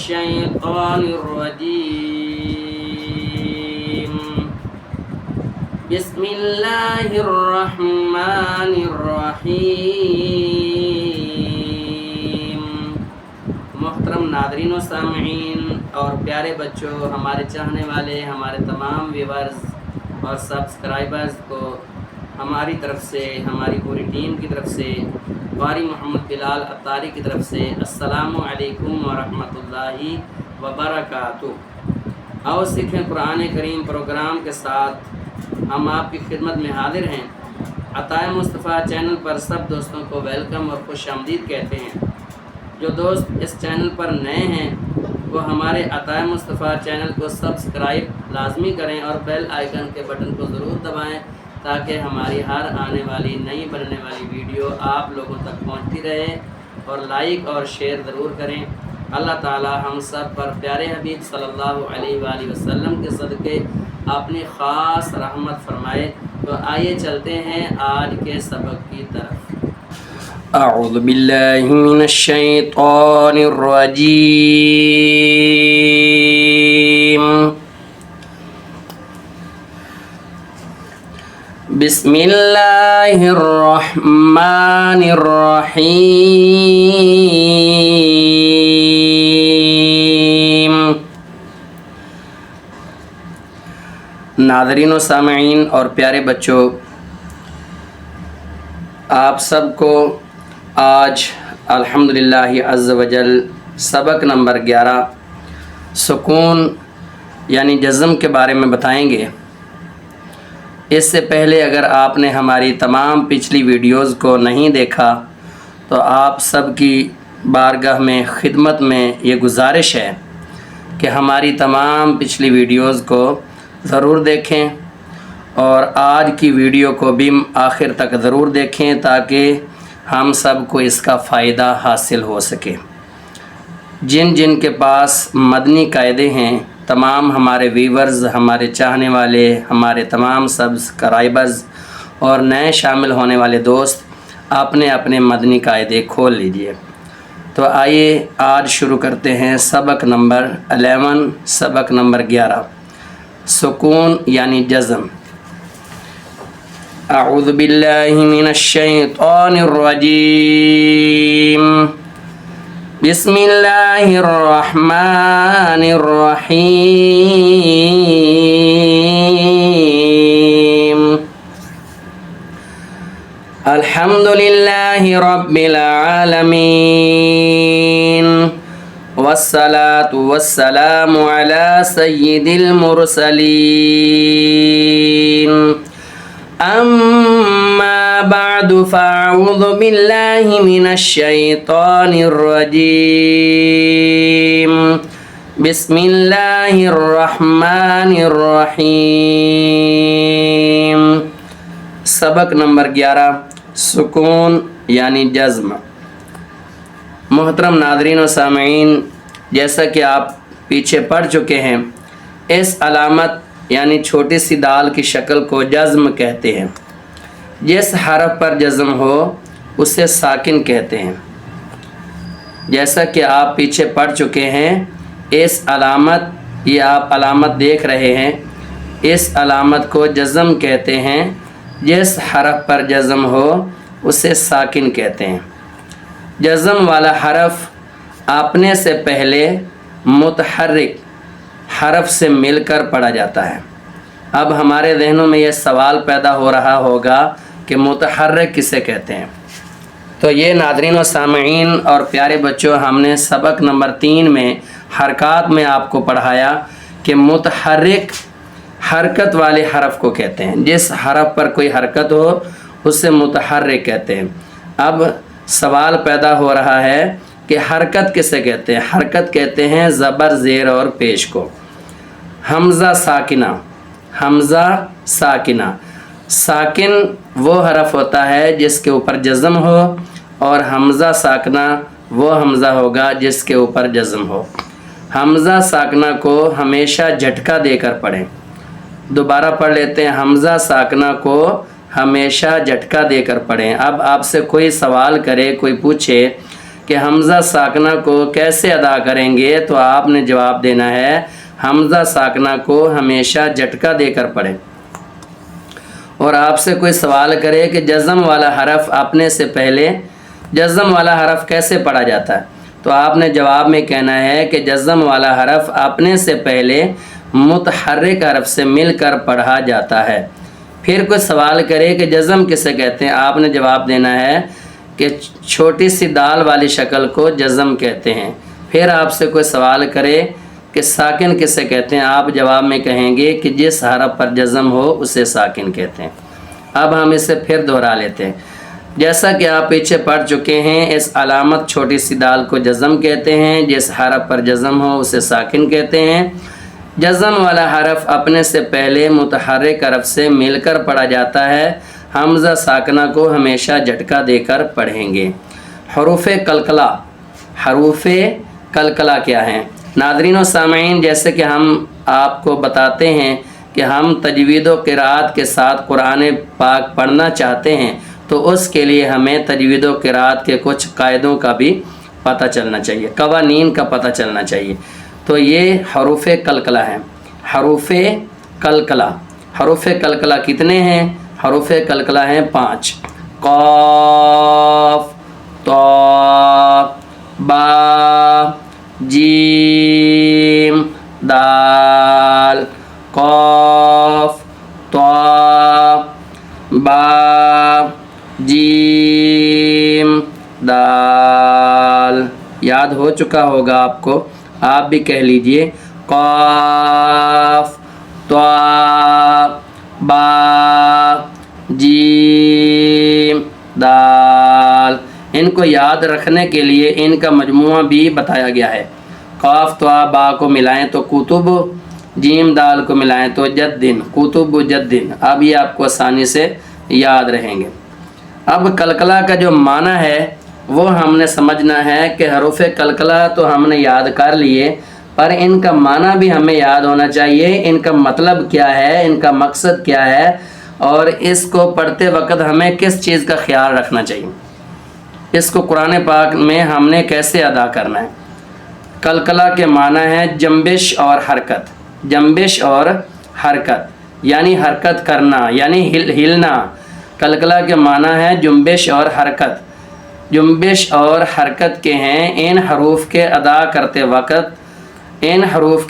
الشيطان الرجيم بسم الله الرحمن الرحيم۔ محترم ناظرین و سامعین اور پیارے بچوں، ہمارے چاہنے والے، ہمارے تمام ویورز اور سبسکرائبرز کو ہماری طرف سے، ہماری پوری ٹیم کی طرف سے، قاری محمد بلال عطاری کی طرف سے السلام علیکم ورحمۃ اللہ وبرکاتہ۔ آؤ سیکھیں قرآن کریم پروگرام کے ساتھ ہم آپ کی خدمت میں حاضر ہیں۔ عطائے مصطفیٰ چینل پر سب دوستوں کو ویلکم اور خوش آمدید کہتے ہیں۔ جو دوست اس چینل پر نئے ہیں وہ ہمارے عطائے مصطفیٰ چینل کو سبسکرائب لازمی کریں اور بیل آئیکن کے بٹن کو ضرور دبائیں تاکہ ہماری ہر آنے والی نئی بننے والی ویڈیو آپ لوگوں تک پہنچتی رہے، اور لائک اور شیئر ضرور کریں۔ اللہ تعالی ہم سب پر پیارے حبیب صلی اللہ علیہ وآلہ وسلم کے صدقے اپنی خاص رحمت فرمائے۔ تو آئیے چلتے ہیں آج کے سبق کی طرف۔ اعوذ باللہ من الشیطان الرجیم، بسم اللہ الرحمن الرحیم۔ ناظرین و سامعین اور پیارے بچوں، آپ سب کو آج الحمدللہ عز وجل سبق نمبر 11 سکون یعنی جزم کے بارے میں بتائیں گے۔ اس سے پہلے اگر آپ نے ہماری تمام پچھلی ویڈیوز کو نہیں دیکھا تو آپ سب کی بارگاہ میں خدمت میں یہ گزارش ہے کہ ہماری تمام پچھلی ویڈیوز کو ضرور دیکھیں اور آج کی ویڈیو کو بھی آخر تک ضرور دیکھیں تاکہ ہم سب کو اس کا فائدہ حاصل ہو سکے۔ جن جن کے پاس مدنی قاعدے ہیں، تمام ہمارے ویورز، ہمارے چاہنے والے، ہمارے تمام سبسکرائبرز اور نئے شامل ہونے والے دوست اپنے اپنے مدنی قاعدے کھول لیجئے۔ تو آئیے آج شروع کرتے ہیں سبق نمبر 11، سبق نمبر 11 سکون یعنی جزم۔ اعوذ باللہ من الشیطان الرجیم، بسم اللہ الرحمن الرحیم۔ الحمدللہ رب العالمین، والصلاة والسلام علی سید المرسلین، اما بعد فاعوذ باللہ من الشیطان الرجیم، بسم اللہ الرحمن الرحیم۔ سبق نمبر 11 سکون یعنی جزم۔ محترم ناظرین و سامعین، جیسا کہ آپ پیچھے پڑھ چکے ہیں، اس علامت یعنی چھوٹی سی دال کی شکل کو جزم کہتے ہیں۔ جس حرف پر جزم ہو اسے ساکن کہتے ہیں۔ جیسا کہ آپ پیچھے پڑھ چکے ہیں، اس علامت، یہ آپ علامت دیکھ رہے ہیں، اس علامت کو جزم کہتے ہیں۔ جس حرف پر جزم ہو اسے ساکن کہتے ہیں۔ جزم والا حرف آپنے سے پہلے متحرک حرف سے مل کر پڑھا جاتا ہے۔ اب ہمارے ذہنوں میں یہ سوال پیدا ہو رہا ہوگا کہ متحرک کسے کہتے ہیں؟ تو یہ ناظرین و سامعین اور پیارے بچوں، ہم نے سبق نمبر 3 میں حرکات میں آپ کو پڑھایا کہ متحرک حرکت والے حرف کو کہتے ہیں۔ جس حرف پر کوئی حرکت ہو اسے متحرک کہتے ہیں۔ اب سوال پیدا ہو رہا ہے کہ حرکت کسے کہتے ہیں؟ حرکت کہتے ہیں زبر، زیر اور پیش کو۔ حمزہ ساکنہ، حمزہ ساکنہ، ساکن وہ حرف ہوتا ہے جس کے اوپر جزم ہو، اور حمزہ ساکنہ وہ حمزہ ہوگا جس کے اوپر جزم ہو۔ حمزہ ساکنہ کو ہمیشہ جھٹکا دے کر پڑھیں۔ دوبارہ پڑھ لیتے ہیں، حمزہ ساکنہ کو ہمیشہ جھٹکا دے کر پڑھیں۔ اب آپ سے کوئی سوال کرے، کوئی پوچھے کہ حمزہ ساکنہ کو کیسے ادا کریں گے، تو آپ نے جواب دینا ہے حمزہ ساکنہ کو ہمیشہ جھٹکا دے کر پڑھیں۔ اور آپ سے کوئی سوال کرے کہ جزم والا حرف اپنے سے پہلے، جزم والا حرف کیسے پڑھا جاتا ہے، تو آپ نے جواب میں کہنا ہے کہ جزم والا حرف اپنے سے پہلے متحرک حرف سے مل کر پڑھا جاتا ہے۔ پھر کوئی سوال کرے کہ جزم کسے کہتے ہیں، آپ نے جواب دینا ہے کہ چھوٹی سی دال والی شکل کو جزم کہتے ہیں۔ پھر آپ سے کوئی سوال کرے کہ ساکن کسے کہتے ہیں، آپ جواب میں کہیں گے کہ جس حرف پر جزم ہو اسے ساکن کہتے ہیں۔ اب ہم اسے پھر دہرا لیتے ہیں۔ جیسا کہ آپ پیچھے پڑھ چکے ہیں، اس علامت چھوٹی سی دال کو جزم کہتے ہیں، جس حرف پر جزم ہو اسے ساکن کہتے ہیں۔ جزم والا حرف اپنے سے پہلے متحرک حرف سے مل کر پڑھا جاتا ہے۔ حمزہ ساکنہ کو ہمیشہ جھٹکا دے کر پڑھیں گے۔ حروف قلقلہ، حروف قلقلہ کیا ہیں؟ ناظرین و سامعین، جیسے کہ ہم آپ کو بتاتے ہیں کہ ہم تجوید و قرأت کے ساتھ قرآن پاک پڑھنا چاہتے ہیں، تو اس کے لیے ہمیں تجوید و قرأت کے کچھ قاعدوں کا بھی پتہ چلنا چاہیے، قوانین کا پتہ چلنا چاہیے۔ تو یہ حروف قلقلہ ہیں۔ حروف قلقلہ، حروف قلقلہ کتنے ہیں؟ حروف قلقلہ ہیں 5: قاف، طا، با، جیم، دال۔ قاف، طا، با، جیم، دال۔ یاد ہو چکا ہوگا آپ کو، آپ بھی کہہ لیجئے قاف، طا، با، جیم، دال۔ ان کو یاد رکھنے کے لیے ان کا مجموعہ بھی بتایا گیا ہے۔ قاف، طا، با کو ملائیں تو کتب، جیم، دال کو ملائیں تو جدن، کتب جدن۔ اب یہ آپ کو آسانی سے یاد رہیں گے۔ اب قلقلہ کا جو معنی ہے وہ ہم نے سمجھنا ہے کہ حروف قلقلہ تو ہم نے یاد کر لیے، پر ان کا معنی بھی ہمیں یاد ہونا چاہیے۔ ان کا مطلب کیا ہے، ان کا مقصد کیا ہے، اور اس کو پڑھتے وقت ہمیں کس چیز کا خیال رکھنا چاہیے، اس کو قرآن پاک میں ہم نے کیسے ادا کرنا ہے۔ قلقلہ کے معنی ہے جنبش اور حرکت، جنبش اور حرکت یعنی حرکت کرنا، یعنی ہلنا۔ قلقلہ کے معنی ہے جنبش اور حرکت، جنبش اور حرکت کے ہیں۔ ان حروف کے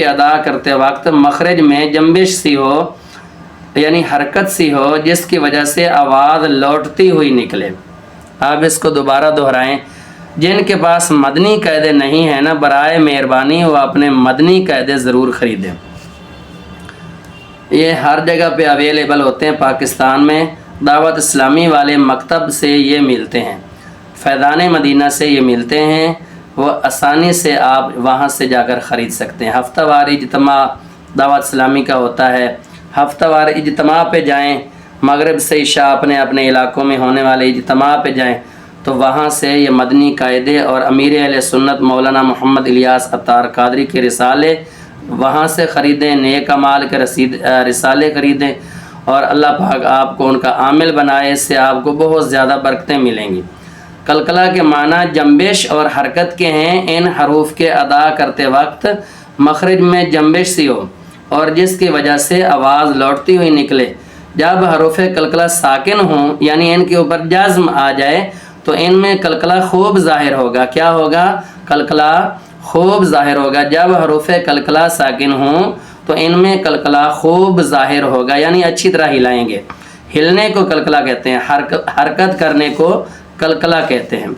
ادا کرتے وقت مخرج میں جنبش سی ہو، یعنی حرکت سی ہو، جس کی وجہ سے آواز لوٹتی ہوئی نکلے۔ آپ اس کو دوبارہ دہرائیں۔ جن کے پاس مدنی قاعدے نہیں ہیں نا، برائے مہربانی وہ اپنے مدنی قاعدے ضرور خریدیں۔ یہ ہر جگہ پہ اویلیبل ہوتے ہیں پاکستان میں۔ دعوت اسلامی والے مکتب سے یہ ملتے ہیں، فیضان مدینہ سے یہ ملتے ہیں، وہ آسانی سے آپ وہاں سے جا کر خرید سکتے ہیں۔ ہفتہ وار اجتماع دعوت اسلامی کا ہوتا ہے، ہفتہ وار اجتماع پہ جائیں، مغرب سے عشاء اپنے اپنے علاقوں میں ہونے والے اجتماع پہ جائیں، تو وہاں سے یہ مدنی قاعدے اور امیر اہل سنت مولانا محمد الیاس عطار قادری کے رسالے وہاں سے خریدیں، نیک اعمال کے رسالے خریدیں، اور اللہ پاک آپ کو ان کا عامل بنائے، اس سے آپ کو بہت زیادہ برکتیں ملیں گی۔ قلقلہ کے معنی جنبش اور حرکت کے ہیں۔ ان حروف کے ادا کرتے وقت مخرج میں جنبش سی ہو اور جس کی وجہ سے آواز لوٹتی ہوئی نکلے۔ جب حروف قلقلہ ساکن ہوں، یعنی ان کے اوپر جزم آ جائے، تو ان میں قلقلہ خوب ظاہر ہوگا۔ کیا ہوگا؟ قلقلہ خوب ظاہر ہوگا۔ جب حروف قلقلہ ساکن ہوں تو ان میں قلقلہ خوب ظاہر ہوگا، یعنی اچھی طرح ہلائیں گے۔ ہلنے کو قلقلہ کہتے ہیں، حرکت کرنے کو قلقلہ کہتے ہیں۔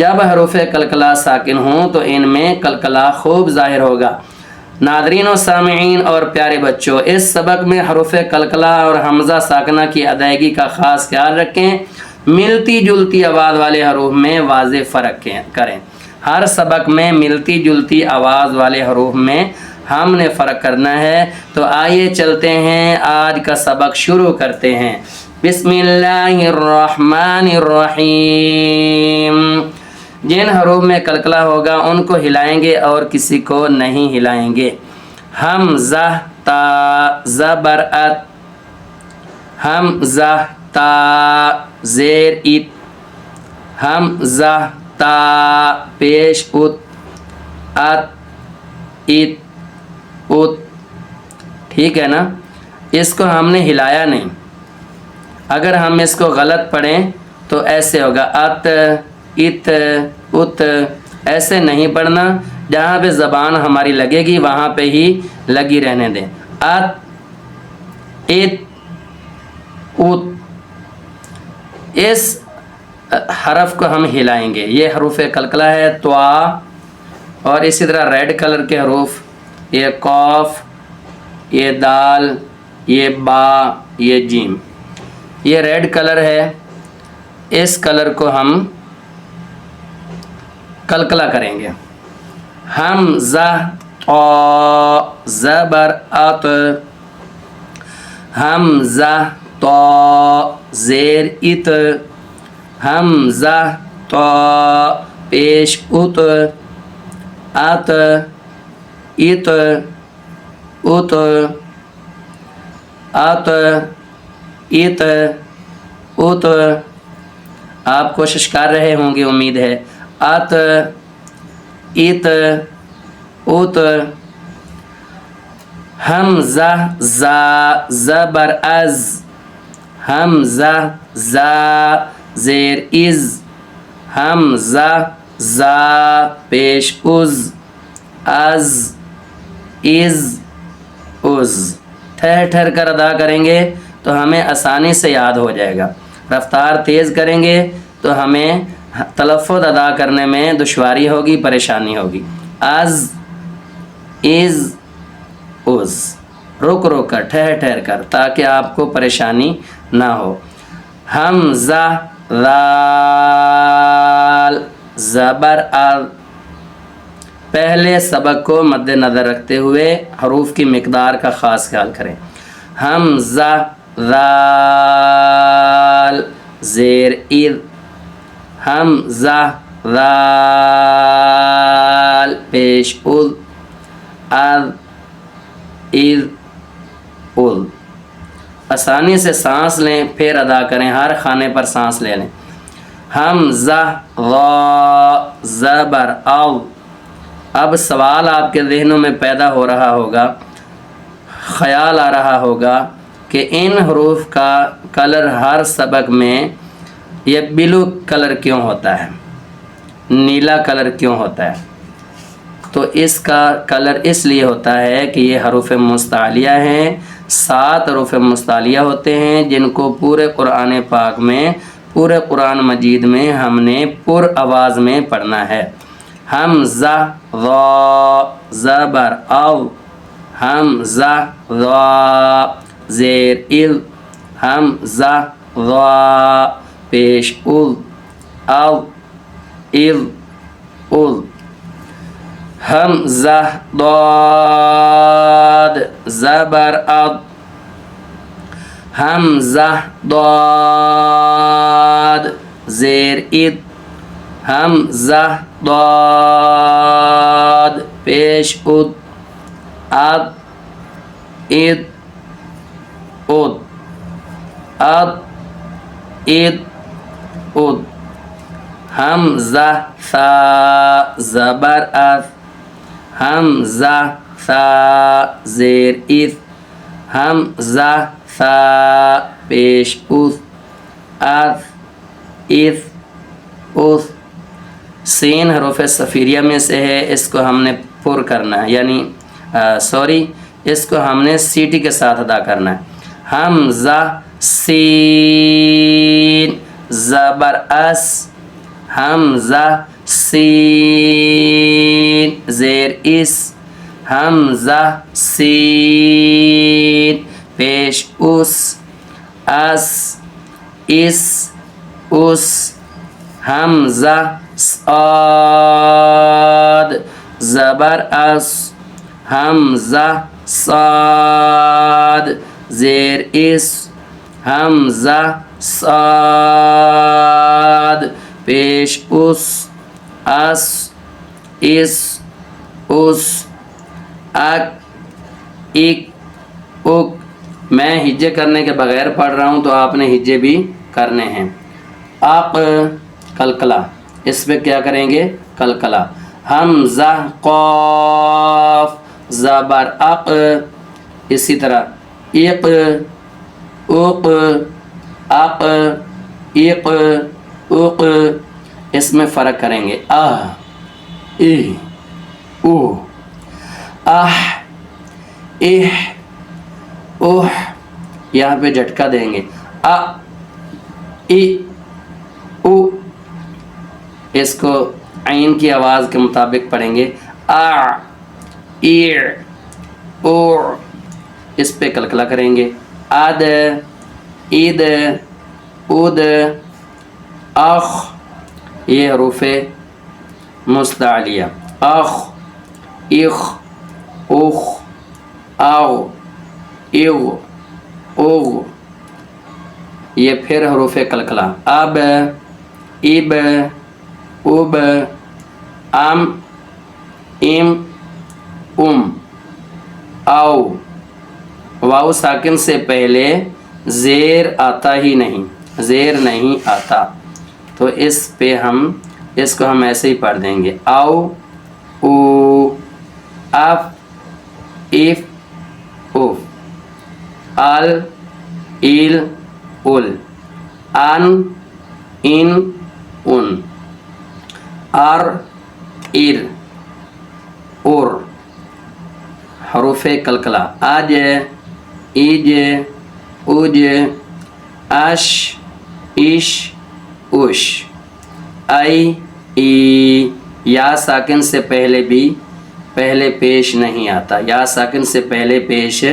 جب حروف قلقلہ ساکن ہوں تو ان میں قلقلہ خوب ظاہر ہوگا۔ ناظرین و سامعین اور پیارے بچوں، اس سبق میں حروف قلقلہ اور حمزہ ساکنہ کی ادائیگی کا خاص خیال رکھیں۔ ملتی جلتی آواز والے حروف میں واضح فرق کریں۔ ہر سبق میں ملتی جلتی آواز والے حروف میں ہم نے فرق کرنا ہے۔ تو آئیے چلتے ہیں، آج کا سبق شروع کرتے ہیں۔ بسم اللہ الرحمن الرحیم۔ جن حروف میں قلقلہ ہوگا ان کو ہلائیں گے اور کسی کو نہیں ہلائیں گے۔ حمزہ، تا، زبر ات، حمزہ، تا، زیر ات، حمزہ، تا پیش ات ات ات ات. ٹھیک ہے نا. اس کو ہم نے ہلایا نہیں. اگر ہم اس کو غلط پڑھیں تو ایسے ہوگا ات ات ات. ایسے نہیں پڑھنا. جہاں پہ زبان ہماری لگے گی وہاں پہ ہی لگی رہنے دیں. ات ات ات. اس حرف کو ہم ہلائیں گے. یہ حروف قلقلہ ہے. طا اور اسی طرح ریڈ کلر کے حروف یہ قاف یہ دال یہ با یہ جیم. یہ ریڈ کلر ہے. اس کلر کو ہم قلقلہ کریں گے. حمزہ طا زبر ات. حمزہ طا زیر ات. حمزہ طا پیش ات ات ات ات ات ات ات. آپ کوشش کر رہے ہوں گے امید ہے. ات ات ات. حمزہ زا زبر از. حمزہ زا زیر از. حمزہ زا پیش از از از از. ٹھہر ٹھہر کر ادا کریں گے تو ہمیں آسانی سے یاد ہو جائے گا. رفتار تیز کریں گے تو ہمیں تلفظ ادا کرنے میں دشواری ہوگی پریشانی ہوگی. از از از. رک رک کر ٹھہر ٹھہر کر تاکہ آپ کو پریشانی نہ ہو. حمزہ ذال زبر ال. پہلے سبق کو مد نظر رکھتے ہوئے حروف کی مقدار کا خاص خیال کریں. حمزہ ذال زیر اذ. حمزہ ذال پیش اذ اذ اذ اذ. آسانی سے سانس لیں پھر ادا کریں. ہر کھانے پر سانس لے لیں. حمزہ غا زبر او. اب سوال آپ کے ذہنوں میں پیدا ہو رہا ہوگا, خیال آ رہا ہوگا کہ ان حروف کا کلر ہر سبق میں یہ بلو کلر کیوں ہوتا ہے, نیلا کلر کیوں ہوتا ہے؟ تو اس کا کلر اس لیے ہوتا ہے کہ یہ حروف مستعلیہ ہیں. 7 حروف مستعلیہ ہوتے ہیں جن کو پورے قرآن پاک میں, پورے قرآن مجید میں ہم نے پر آواز میں پڑھنا ہے. حمزہ ضا زبر او. حمزہ ضا زیر اذ. حمزہ ضا پیش اذ او اذ اذ. حمزہ ضاد زبر اد. حمزہ ضاد زیر اد. حمزہ ضاد پیش اد اد اد اد اد اد اد. حمزہ ثا زبر اث. حمزہ ثا زیر اث. حمزہ ثا پیش اث اث اث اث. سین حروف صفیریہ میں سے ہے, اس کو ہم نے پر کرنا ہے, یعنی اس کو ہم نے سیٹی کے ساتھ ادا کرنا ہے. حمزہ سین زبر اس. حمزہ سین زیر اس. حمزہ سین پیش اس اس اس اس. حمزہ صاد زبر اس. حمزہ صاد زیر اس. حمزہ صاد پیش اس اس اس اس. اک اک اک. میں ہجے کرنے کے بغیر پڑھ رہا ہوں تو آپ نے ہجے بھی کرنے ہیں. اق قلقلہ. اس پہ کیا کریں گے؟ قلقلہ. حمزہ قاف زبر اق، اسی طرح اق اق اق اق اق، اس میں فرق کریں گے. ای او اہ اہ اوہ، یہاں پہ جھٹکا دیں گے. ای او، اس کو عین کی آواز کے مطابق پڑھیں گے. ای او، اس پہ قلقلہ کریں گے. اد عید اد اخ، یہ حروف مستعلیہ. اخ اخ اخ اغ اغ اغ، یہ پھر حروف قلقلہ. اب اب اب ام ام ام او. واو ساکن سے پہلے زیر آتا ہی نہیں، زیر نہیں آتا، تو اس پہ اس کو ہم ایسے ہی پڑھ دیں گے. او او اف اف اوف ال ایل اول ان ان ان ار ار اور. حروف قلقلہ. اج ایج اوج اش عش اوش ای ای. یا ساکن سے پہلے پیش نہیں آتا، یا ساکن سے پہلے پیش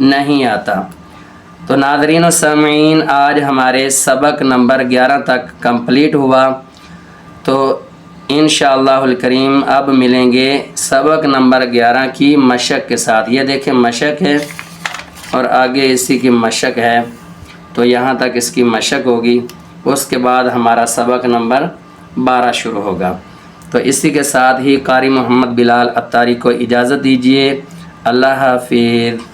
نہیں آتا. تو ناظرین و سامعین، آج ہمارے سبق نمبر 11 تک کمپلیٹ ہوا. تو انشاءاللہ الکریم اب ملیں گے سبق نمبر 11 کی مشق کے ساتھ. یہ دیکھیں مشق ہے اور آگے اسی کی مشق ہے، تو یہاں تک اس کی مشق ہوگی. اس کے بعد ہمارا سبق نمبر 12 شروع ہوگا. تو اسی کے ساتھ ہی قاری محمد بلال عطاری کو اجازت دیجیے. اللہ حافظ.